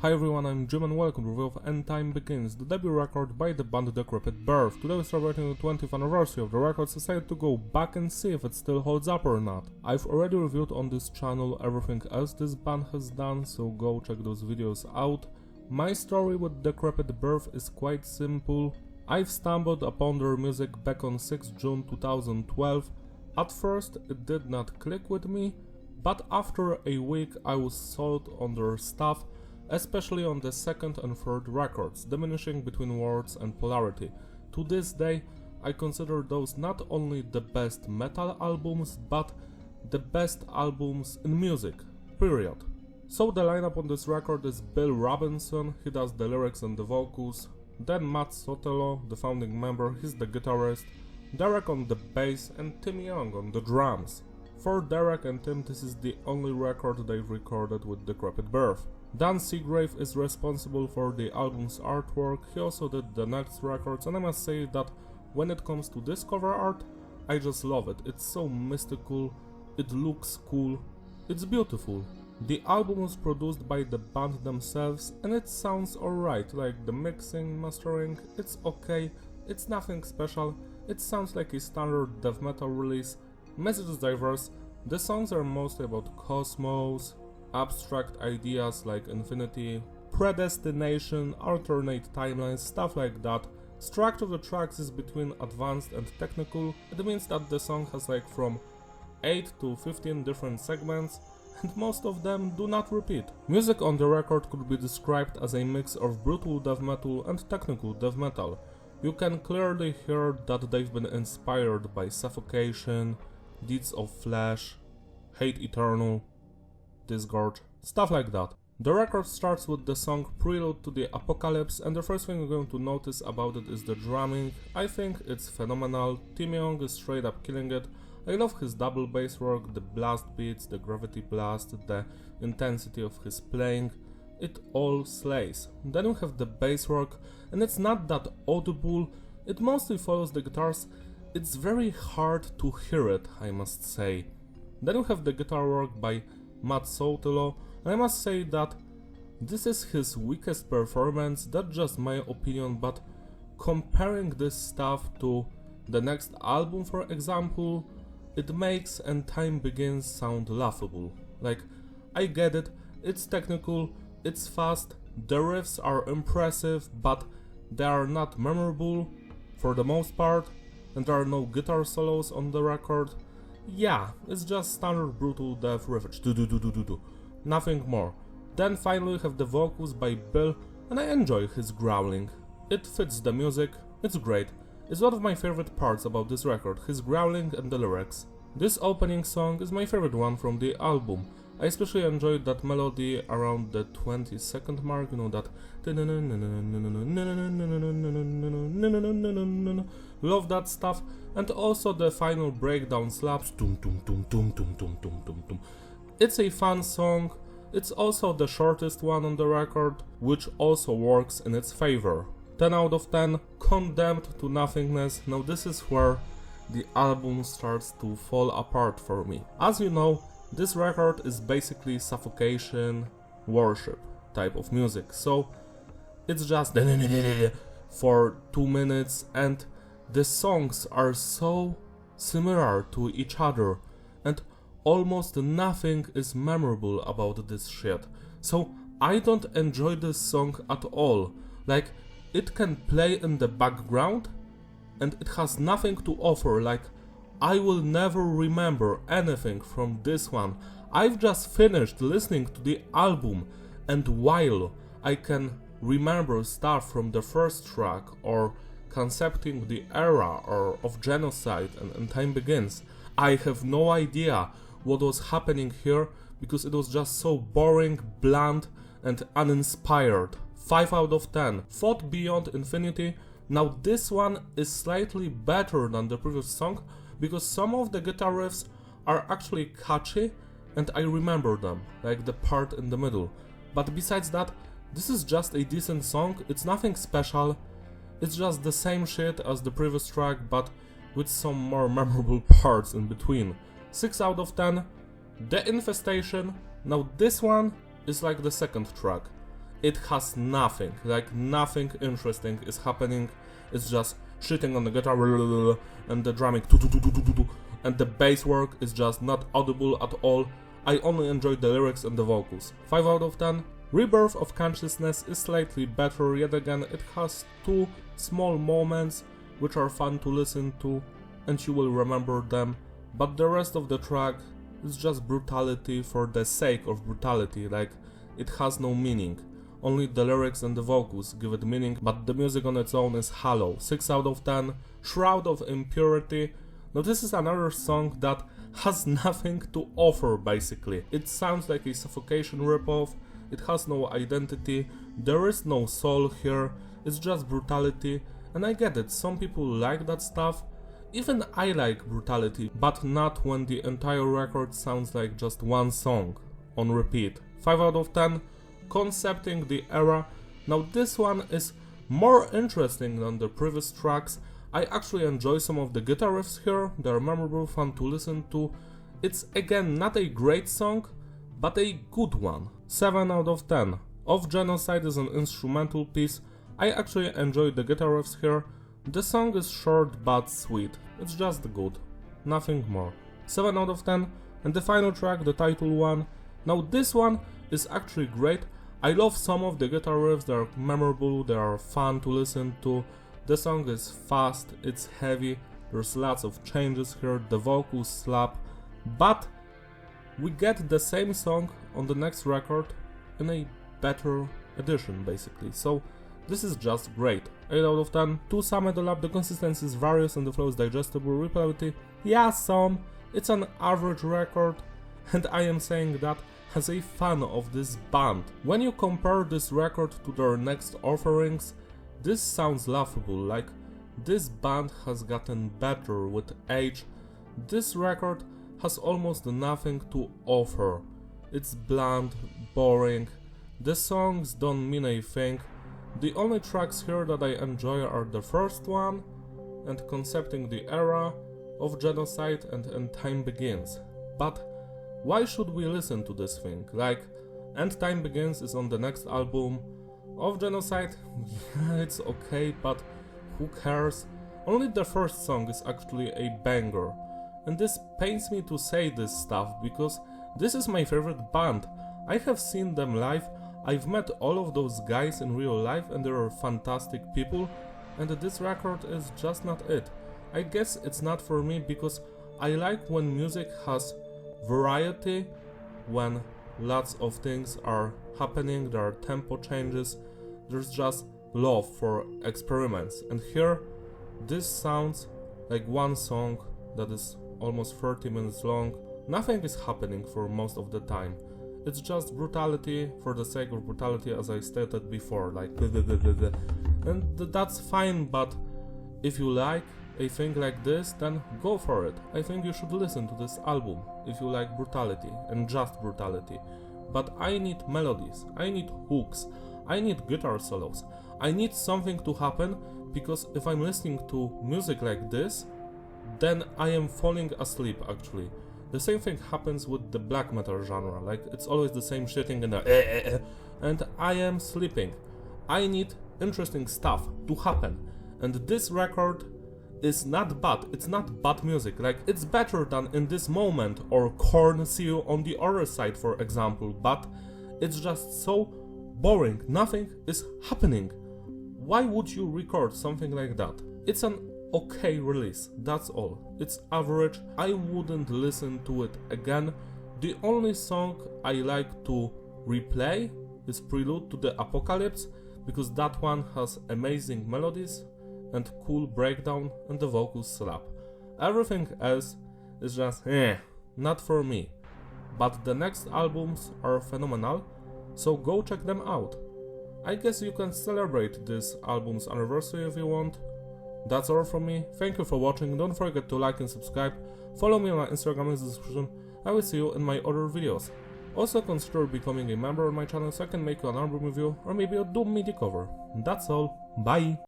Hi everyone, I'm Jim and welcome to review of End Time Begins, the debut record by the band Decrepit Birth. Today we're celebrating the 20th anniversary of the record, so I decided to go back and see if it still holds up or not. I've already reviewed on this channel everything else this band has done, so go check those videos out. My story with Decrepit Birth is quite simple. I've stumbled upon their music back on 6 June 2012. At first it did not click with me, but after a week I was sold on their stuff, especially on the second and third records, diminishing between words and polarity. To this day, I consider those not only the best metal albums, but the best albums in music, period. So the lineup on this record is Bill Robinson, he does the lyrics and the vocals, then Matt Sotelo, the founding member, he's the guitarist, Derek on the bass and Tim Young on the drums. For Derek and Tim, this is the only record they've recorded with Decrepit Birth. Dan Seagrave is responsible for the album's artwork, he also did the next records, and I must say that when it comes to this cover art, I just love it. It's so mystical, it looks cool, it's beautiful. The album was produced by the band themselves and it sounds alright, like the mixing, mastering, it's okay, it's nothing special, it sounds like a standard death metal release. Message is diverse, the songs are mostly about cosmos, abstract ideas like infinity, predestination, alternate timelines, stuff like that. Structure of the tracks is between advanced and technical. It means that the song has like from 8 to 15 different segments, and most of them do not repeat. Music on the record could be described as a mix of brutal death metal and technical death metal. You can clearly hear that they've been inspired by Suffocation, Deeds of Flesh, Hate Eternal, Disgorge, stuff like that. The record starts with the song Prelude to the Apocalypse, and the first thing you're going to notice about it is the drumming. I think it's phenomenal. Tim Young is straight up killing it. I love his double bass work, the blast beats, the gravity blast, the intensity of his playing. It all slays. Then we have the bass work, and it's not that audible, it mostly follows the guitars. It's very hard to hear it, I must say. Then we have the guitar work by Matt Sotelo, and I must say that this is his weakest performance, that's just my opinion, but comparing this stuff to the next album, for example, it makes End Time Begins sound laughable. Like, I get it, it's technical, it's fast, the riffs are impressive, but they are not memorable for the most part, and there are no guitar solos on the record. Yeah, it's just standard brutal death riffage, do, nothing more. Then finally we have the vocals by Bill, and I enjoy his growling. It fits the music, it's great. It's one of my favorite parts about this record, his growling and the lyrics. This opening song is my favorite one from the album. I especially enjoyed that melody around the 20-second mark, you know, that love that stuff, and also the final breakdown slaps. It's a fun song, it's also the shortest one on the record, which also works in its favor. 10 out of 10, condemned to nothingness. Now this is where the album starts to fall apart for me. As you know, this record is basically Suffocation, worship type of music, so it's just for 2 minutes, and the songs are so similar to each other, and almost nothing is memorable about this shit. So I don't enjoy this song at all. Like, it can play in the background, and it has nothing to offer. Like, I will never remember anything from this one. I've just finished listening to the album, and while I can remember stuff from the first track or concepting the era or of genocide and End Time Begins, I have no idea what was happening here because it was just so boring, bland and uninspired. 5 out of 10. Fought Beyond Infinity. Now this one is slightly better than the previous song, because some of the guitar riffs are actually catchy and I remember them, like the part in the middle. But besides that, this is just a decent song, it's nothing special, it's just the same shit as the previous track, but with some more memorable parts in between. 6 out of 10. The Infestation. Now this one is like the second track. it has nothing, like nothing interesting is happening. It's just shitting on the guitar and the drumming and the bass work is just not audible at all. I only enjoyed the lyrics and the vocals. 5 out of 10. Rebirth of Consciousness is slightly better. Yet again, it has 2 small moments which are fun to listen to and you will remember them, but the rest of the track is just brutality for the sake of brutality, like it has no meaning. Only the lyrics and the vocals give it meaning, but the music on its own is hollow. 6 out of 10. Shroud of Impurity. Now this is another song that has nothing to offer basically. It sounds like a Suffocation ripoff, it has no identity, there is no soul here, it's just brutality, and I get it, some people like that stuff. Even I like brutality, but not when the entire record sounds like just one song on repeat. 5 out of 10. Concepting the Era. Now this one is more interesting than the previous tracks. I actually enjoy some of the guitar riffs here, they're memorable, fun to listen to. It's again not a great song, but a good one. 7 out of 10. Of Genocide is an instrumental piece. I actually enjoy the guitar riffs here. The song is short but sweet, it's just good, nothing more. 7 out of 10. And the final track, the title one. Now this one is actually great. I love some of the guitar riffs, they are memorable, they are fun to listen to. The song is fast, it's heavy, there's lots of changes here, the vocals slap, but we get the same song on the next record in a better edition basically, so this is just great. 8 out of 10. To sum it all up, the consistency is various and the flow is digestible. Replayability, yeah, some. It's an average record, and I am saying that as a fan of this band. When you compare this record to their next offerings, this sounds laughable, like this band has gotten better with age. This record has almost nothing to offer. It's bland, boring, the songs don't mean a thing. The only tracks here that I enjoy are the first one and Concepting the Era, Of Genocide and Time Begins. But why should we listen to this thing? Like, And Time Begins is on the next album. Of Genocide, yeah, it's okay, but who cares? Only the first song is actually a banger. And this pains me to say this stuff, because this is my favorite band. I have seen them live, I've met all of those guys in real life and they are fantastic people, and this record is just not it. I guess it's not for me because I like when music has variety, when lots of things are happening, there are tempo changes, there's just love for experiments. And here, this sounds like one song that is almost 30 minutes long. Nothing is happening for most of the time. It's just brutality for the sake of brutality, as I stated before, like and that's fine, but if you like a thing like this, then go for it. I think you should listen to this album if you like brutality and just brutality. But I need melodies, I need hooks, I need guitar solos, I need something to happen, because if I'm listening to music like this, then I am falling asleep actually. The same thing happens with the black metal genre, like it's always the same shitting and and I am sleeping. I need interesting stuff to happen, and this record is not bad, it's not bad music, like it's better than In This Moment or Korn, See You on the Other Side for example, but it's just so boring, nothing is happening. Why would you record something like that? It's an okay release, that's all. It's average, I wouldn't listen to it again. The only song I like to replay is Prelude to the Apocalypse, because that one has amazing melodies and cool breakdown and the vocals slap. Everything else is just not for me. But the next albums are phenomenal, so go check them out. I guess you can celebrate this album's anniversary if you want. That's all from me, thank you for watching, don't forget to like and subscribe, follow me on my Instagram in the description, I will see you in my other videos. Also consider becoming a member of my channel so I can make you an album review or maybe a Doom MIDI cover. That's all, bye!